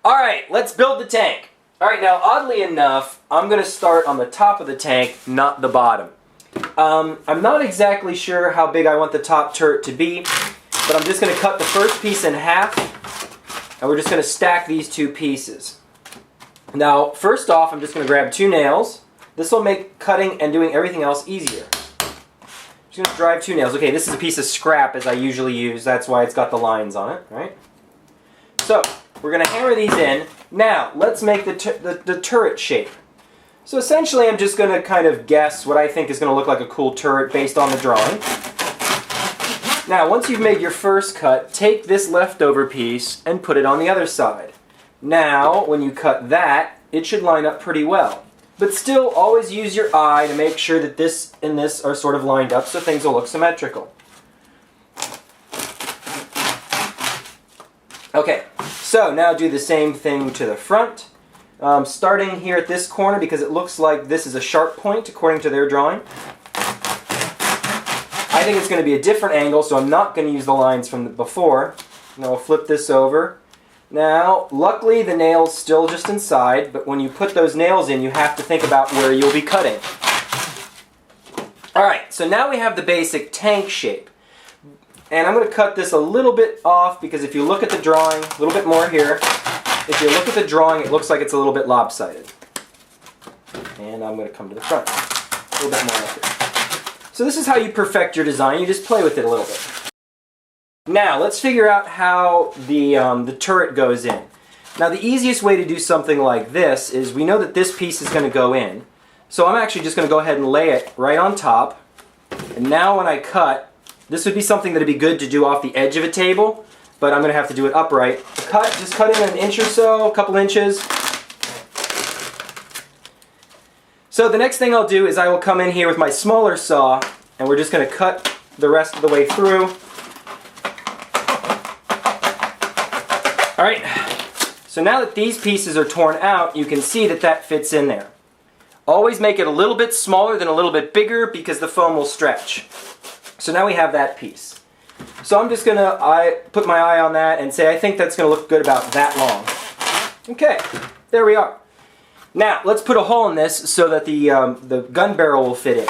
Alright, let's build the tank. Alright, now oddly enough, I'm going to start on the top of the tank, not the bottom. I'm not exactly sure how big I want the top turret to be, but I'm just going to cut the first piece in half, and we're just going to stack these two pieces. Now, first off, I'm just going to grab 2 nails. This will make cutting and doing everything else easier. I'm just going to drive 2 nails. Okay, this is a piece of scrap as I usually use. That's why it's got the lines on it, right? So, we're going to hammer these in. Now, let's make the turret shape. So essentially, I'm just going to kind of guess what I think is going to look like a cool turret based on the drawing. Now, once you've made your first cut, take this leftover piece and put it on the other side. Now, when you cut that, it should line up pretty well. But still, always use your eye to make sure that this and this are sort of lined up so things will look symmetrical. Okay, so now do the same thing to the front. Starting here at this corner because it looks like this is a sharp point according to their drawing. I think it's going to be a different angle, so I'm not going to use the lines from before. Now we'll flip this over. Now, luckily the nail's still just inside, but when you put those nails in, you have to think about where you'll be cutting. Alright, so now we have the basic tank shape. And I'm going to cut this a little bit off because if you look at the drawing, a little bit more here, if you look at the drawing, it looks like it's a little bit lopsided. And I'm going to come to the front. A little bit more like it. So this is how you perfect your design. You just play with it a little bit. Now, let's figure out how the turret goes in. Now, the easiest way to do something like this is we know that this piece is going to go in. So I'm actually just going to go ahead and lay it right on top. And now when I cut, this would be something that would be good to do off the edge of a table, but I'm going to have to do it upright. Just cut in an inch or so, a couple inches. So the next thing I'll do is I will come in here with my smaller saw, and we're just going to cut the rest of the way through. Alright, so now that these pieces are torn out, you can see that that fits in there. Always make it a little bit smaller than a little bit bigger because the foam will stretch. So now we have that piece. So I'm just going to put my eye on that and say I think that's going to look good about that long. Okay, there we are. Now let's put a hole in this so that the gun barrel will fit in.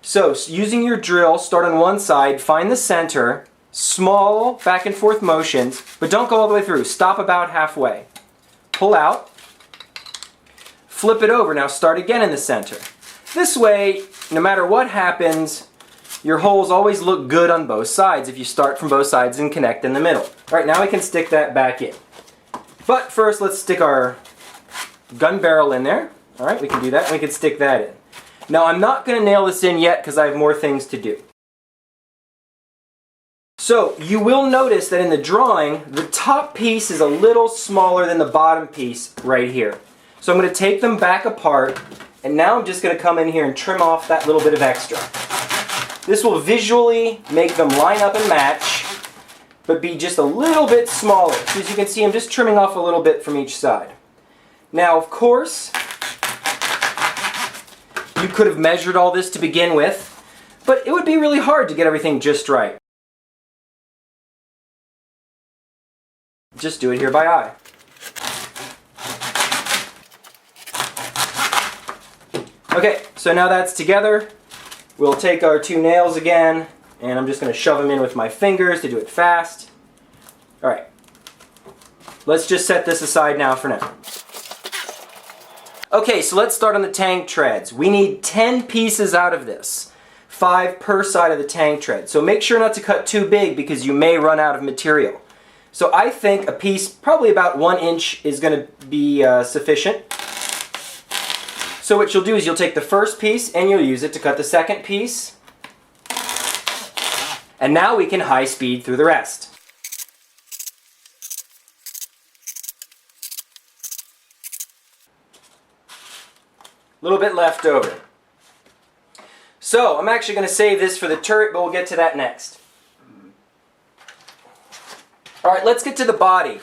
So using your drill, start on one side, find the center, small back and forth motions, but don't go all the way through. Stop about halfway. Pull out. Flip it over. Now start again in the center. This way, no matter what happens, your holes always look good on both sides if you start from both sides and connect in the middle. Alright, now we can stick that back in. But first, let's stick our gun barrel in there. Alright, we can do that, and we can stick that in. Now, I'm not going to nail this in yet because I have more things to do. So, you will notice that in the drawing, the top piece is a little smaller than the bottom piece right here. So I'm going to take them back apart, and now I'm just going to come in here and trim off that little bit of extra. This will visually make them line up and match, but be just a little bit smaller. So as you can see, I'm just trimming off a little bit from each side. Now, of course, you could have measured all this to begin with, but it would be really hard to get everything just right. Just do it here by eye. Okay, so now that's together. We'll take our 2 nails again, and I'm just going to shove them in with my fingers to do it fast. Alright, let's just set this aside now for now. Okay, so let's start on the tank treads. We need 10 pieces out of this, 5 per side of the tank tread. So make sure not to cut too big because you may run out of material. So I think a piece probably about 1 inch is going to be sufficient. So what you'll do is you'll take the first piece and you'll use it to cut the second piece. And now we can high speed through the rest. A little bit left over. So I'm actually going to save this for the turret, but we'll get to that next. Alright, let's get to the body.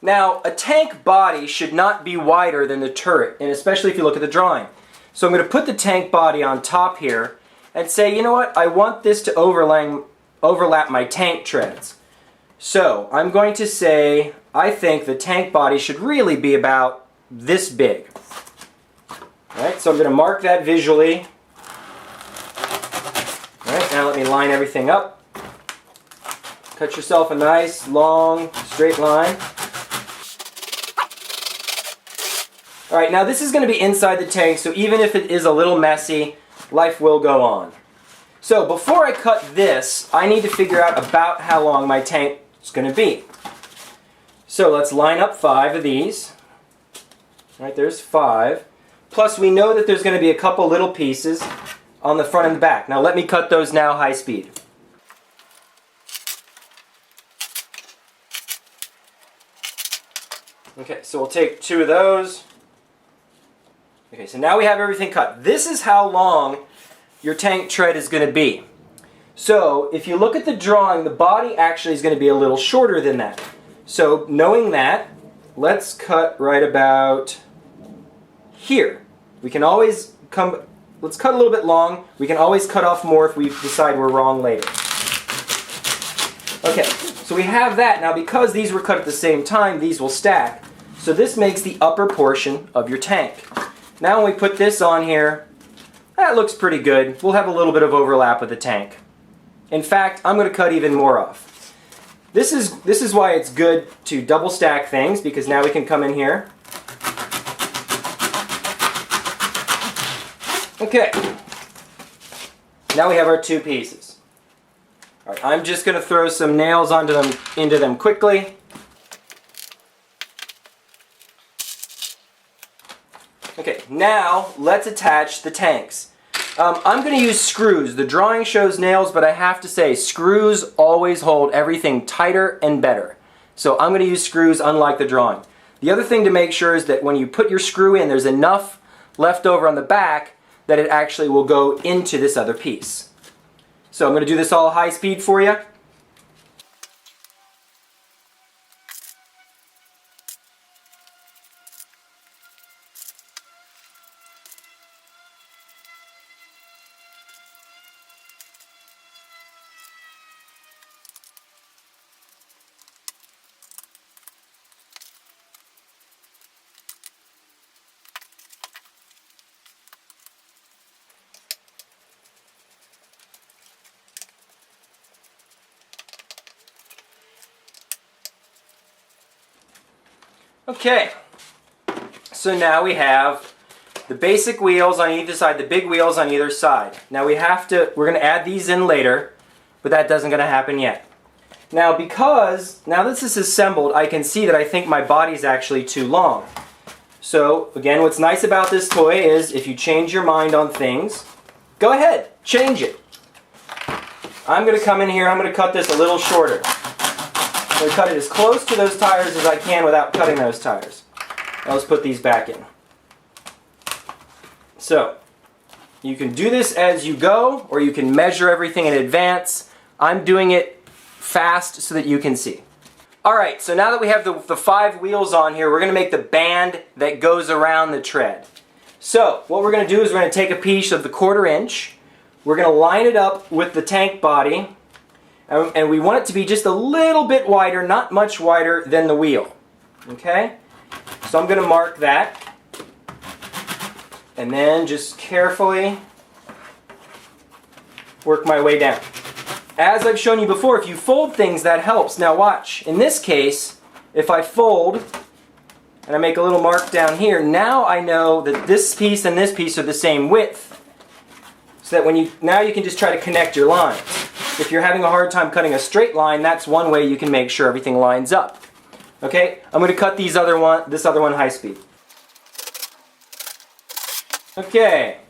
Now, a tank body should not be wider than the turret, and especially if you look at the drawing. So I'm going to put the tank body on top here and say, you know what, I want this to overlap my tank treads. So I'm going to say I think the tank body should really be about this big. Alright, so I'm going to mark that visually. Alright, now let me line everything up. Cut yourself a nice, long, straight line. Alright, now this is going to be inside the tank, so even if it is a little messy, life will go on. So before I cut this, I need to figure out about how long my tank is going to be. So let's line up 5 of these. Alright, there's 5. Plus we know that there's going to be a couple little pieces on the front and the back. Now let me cut those now high speed. Okay, so we'll take 2 of those. Okay, so now we have everything cut. This is how long your tank tread is going to be. So if you look at the drawing, the body actually is going to be a little shorter than that. So knowing that, let's cut right about here. We can always let's cut a little bit long. We can always cut off more if we decide we're wrong later. Okay, so we have that. Now because these were cut at the same time, these will stack. So this makes the upper portion of your tank. Now when we put this on here, that looks pretty good. We'll have a little bit of overlap with the tank. In fact, I'm going to cut even more off. This is why it's good to double stack things, because now we can come in here. Okay. Now we have our 2 pieces. All right, I'm just going to throw some nails into them quickly. Okay, now let's attach the tanks. I'm going to use screws. The drawing shows nails, but I have to say screws always hold everything tighter and better. So I'm going to use screws unlike the drawing. The other thing to make sure is that when you put your screw in, there's enough left over on the back that it actually will go into this other piece. So I'm going to do this all high speed for you. Okay, so now we have the basic wheels on either side, the big wheels on either side. Now we're going to add these in later, but that doesn't going to happen yet. Now now that this is assembled, I can see that I think my body's actually too long. So again, what's nice about this toy is if you change your mind on things, go ahead, change it. I'm going to come in here, I'm going to cut this a little shorter. I'm going to cut it as close to those tires as I can without cutting those tires. Now let's put these back in. So, you can do this as you go, or you can measure everything in advance. I'm doing it fast so that you can see. Alright, so now that we have the 5 wheels on here, we're going to make the band that goes around the tread. So, what we're going to do is we're going to take a piece of the 1/4 inch, we're going to line it up with the tank body, and we want it to be just a little bit wider, not much wider than the wheel. Okay? So I'm going to mark that. And then just carefully work my way down. As I've shown you before, if you fold things, that helps. Now watch. In this case, if I fold and I make a little mark down here, now I know that this piece and this piece are the same width. So that now you can just try to connect your lines. If you're having a hard time cutting a straight line, that's one way you can make sure everything lines up. Okay, I'm going to cut this other one high speed. Okay,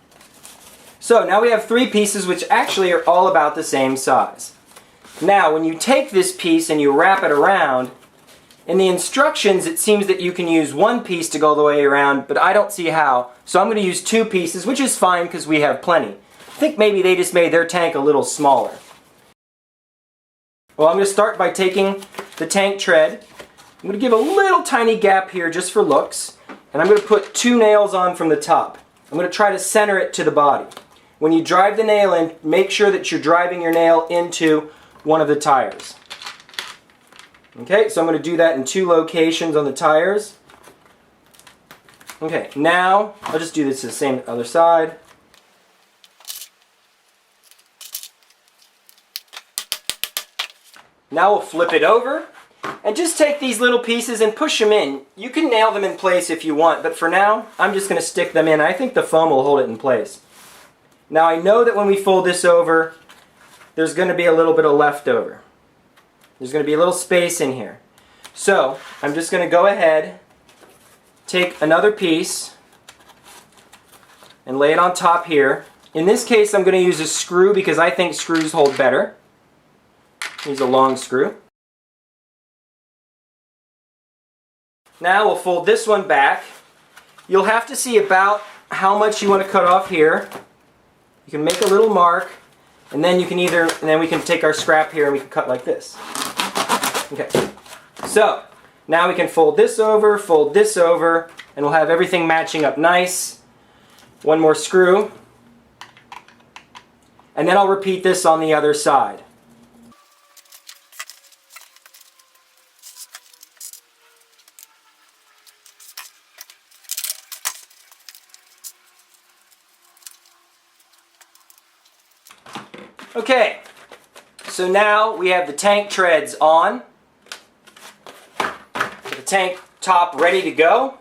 so now we have 3 pieces which actually are all about the same size. Now when you take this piece and you wrap it around, in the instructions it seems that you can use 1 piece to go the way around, but I don't see how. So I'm going to use 2 pieces, which is fine because we have plenty. I think maybe they just made their tank a little smaller. Well, I'm going to start by taking the tank tread. I'm going to give a little tiny gap here just for looks, and I'm going to put 2 nails on from the top. I'm going to try to center it to the body. When you drive the nail in, make sure that you're driving your nail into one of the tires. Okay, so I'm going to do that in 2 locations on the tires. Okay, now I'll just do this to the same other side. Now we'll flip it over and just take these little pieces and push them in. You can nail them in place if you want, but for now I'm just going to stick them in. I think the foam will hold it in place. Now I know that when we fold this over, there's going to be a little bit of leftover. There's going to be a little space in here. So I'm just going to go ahead, take another piece, and lay it on top here. In this case I'm going to use a screw because I think screws hold better. Use a long screw. Now we'll fold this one back. You'll have to see about how much you want to cut off here. You can make a little mark, and then you can then we can take our scrap here and we can cut like this. Okay. So now we can fold this over, and we'll have everything matching up nice. One more screw. And then I'll repeat this on the other side. Okay, so now we have the tank treads on, the tank top ready to go.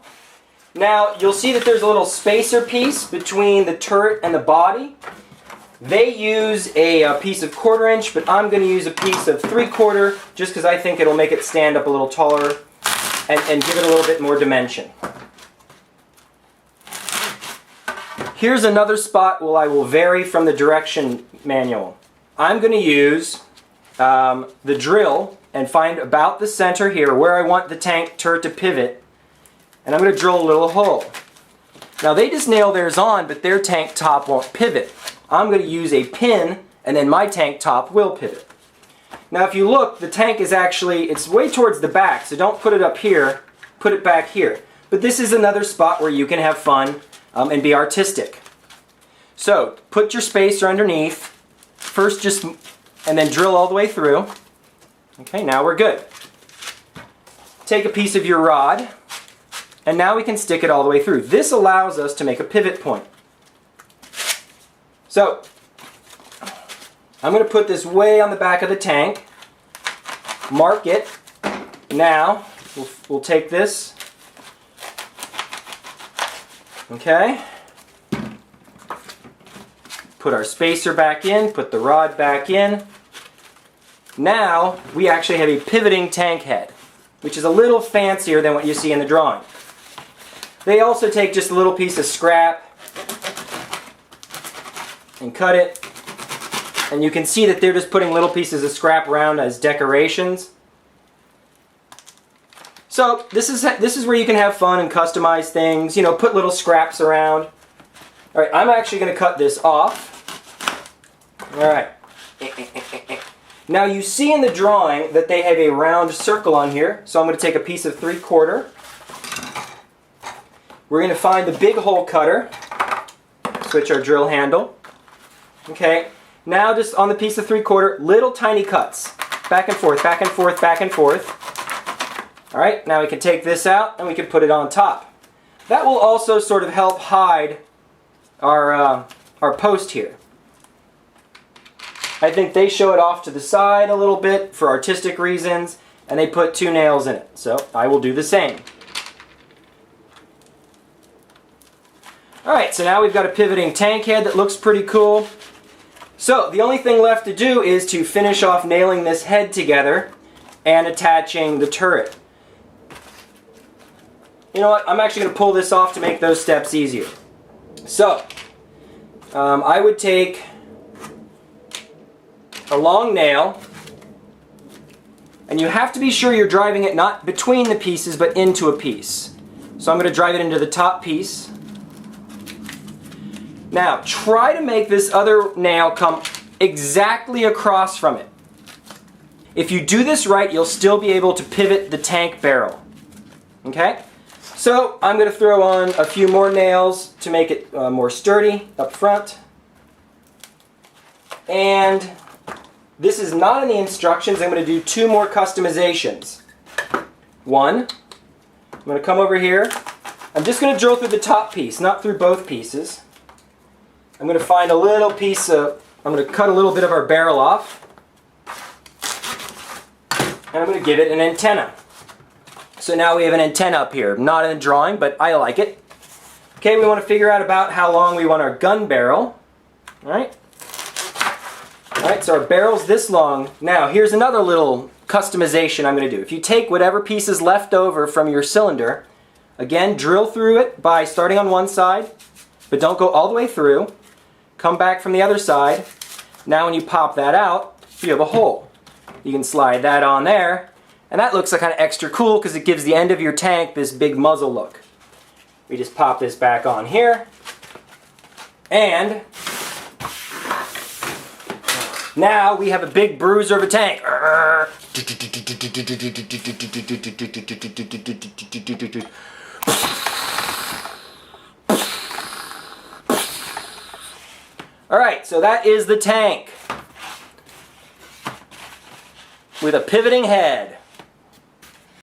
Now you'll see that there's a little spacer piece between the turret and the body. They use a piece of 1/4 inch, but I'm going to use a piece of 3/4 just because I think it'll make it stand up a little taller and give it a little bit more dimension. Here's another spot where I will vary from the direction manual. I'm going to use the drill and find about the center here where I want the tank turret to pivot, and I'm going to drill a little hole. Now they just nail theirs on, but their tank top won't pivot. I'm going to use a pin, and then my tank top will pivot. Now if you look, the tank is actually, it's way towards the back, so don't put it up here, put it back here. But this is another spot where you can have fun and be artistic. So put your spacer underneath. First and then drill all the way through. Okay, now we're good. Take a piece of your rod, and now we can stick it all the way through. This allows us to make a pivot point. So, I'm going to put this way on the back of the tank, mark it. Now, we'll take this, okay, put our spacer back in, put the rod back in. Now we actually have a pivoting tank head, which is a little fancier than what you see in the drawing. They also take just a little piece of scrap and cut it, and you can see that they're just putting little pieces of scrap around as decorations. So this is where you can have fun and customize things, you know, put little scraps around. Alright, I'm actually going to cut this off. Alright. Now you see in the drawing that they have a round circle on here, so I'm going to take a piece of 3/4. We're going to find the big hole cutter, switch our drill handle. Okay, now just on the piece of 3/4, little tiny cuts. Back and forth, back and forth, back and forth. Alright, now we can take this out and we can put it on top. That will also sort of help hide our post here. I think they show it off to the side a little bit for artistic reasons, and they put 2 nails in it. So I will do the same. Alright, so now we've got a pivoting tank head that looks pretty cool. So the only thing left to do is to finish off nailing this head together and attaching the turret. You know what, I'm actually going to pull this off to make those steps easier. So, I would take a long nail, and you have to be sure you're driving it not between the pieces but into a piece. So I'm going to drive it into the top piece. Now try to make this other nail come exactly across from it. If you do this right, you'll still be able to pivot the tank barrel. Okay? So I'm going to throw on a few more nails to make it more sturdy up front. And this is not in the instructions. I'm going to do 2 more customizations. one. I'm going to come over here. I'm just going to drill through the top piece, not through both pieces. I'm going to find a little piece of, I'm going to cut a little bit of our barrel off. And I'm going to give it an antenna. So now we have an antenna up here. Not in the drawing, but I like it. Okay, we want to figure out about how long we want our gun barrel. Alright? Alright, so our barrel's this long. Now, here's another little customization I'm going to do. If you take whatever piece is left over from your cylinder, again, drill through it by starting on one side, but don't go all the way through. Come back from the other side. Now when you pop that out, you have a hole. You can slide that on there, and that looks like kind of extra cool because it gives the end of your tank this big muzzle look. We just pop this back on here, and now we have a big bruiser of a tank. Alright, so that is the tank with a pivoting head.